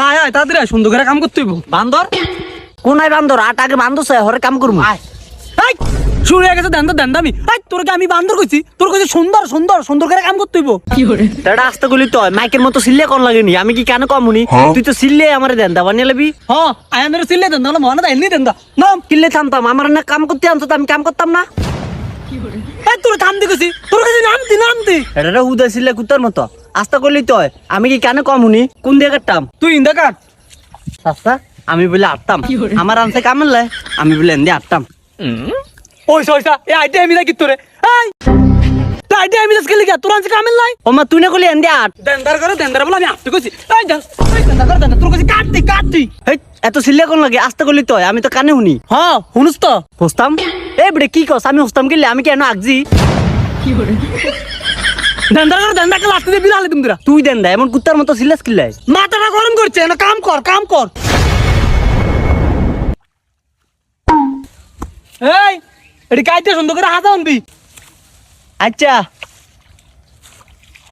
আয় আয় তাড়াতাড়ি আয়, সুন্দর করে কাম করতে হইব। বান্দর কোনায় বান্দর আট আগে বান্দর চাই হরে কাম করবো। এই শুরু হয়ে গেছে দেন্দামি। এই তোরকে আমি বান্দর কইছি, তোর কইছি সুন্দর সুন্দর সুন্দর করে কাম করতে হইব। এটা আসতে গলি তো মাইকের মতো সিল্লে কোন লাগেনি, আমি কি কেন কম হুনি? তুই তো সিল্লে আমার দেন্দা বানিয়ে লাবি। হ্যাঁ আয়ানের সিল্লে দেন্দা হলো মনে এমনি দেন্দা নাম। কিল্লে থামতাম, আমার না কাম করতে আনতো তো আমি কাম করতাম না। এই তোর থামতে কইছি, তোর কাছে নামতি। এটা উদা সিল্লে কুত্তার মতো আস্তে করলি তো আমি কি কেন কম হুনি? কোন দিয়ে কাটতাম? তুই ইন্দা কাট। আচ্ছা আমি বলে আটতাম, আমার আনছে কামেল আমি বলে এনে আটতাম। ওই সইসা এই আইতে আমি নাকি তোরে। এই তুই আইতে আমি আজকে লিখা তোর আনছে কামেল নাই। ও মা তুই না করলি এনে আট। দেন্দার করে দেন্দার বলে আমি আপতে কইছি। এই দেন্দা করে দেন্দা তোর কাছে কাটতি। হেই এত সিল্লে কোন লাগে? আস্তে করলি তো আমি তো কানে হুনি। হ্যাঁ হুনুস তো হোস্তাম এ বেড়ে কি কস? আমি হোস্তাম কিনলে আমি কেন আগজি? দেন্দার করে দেন্দা কে লাস্ট দিয়ে বিড়ালে তুমি তোরা। তুই দেন দা এমন কুত্তার মতো সিল্লাস কিল্লাই। মাথাটা গরম করছে না, কাম কর। এই এটি কাইতে সুন্দর করে হাতা আনবি। আচ্ছা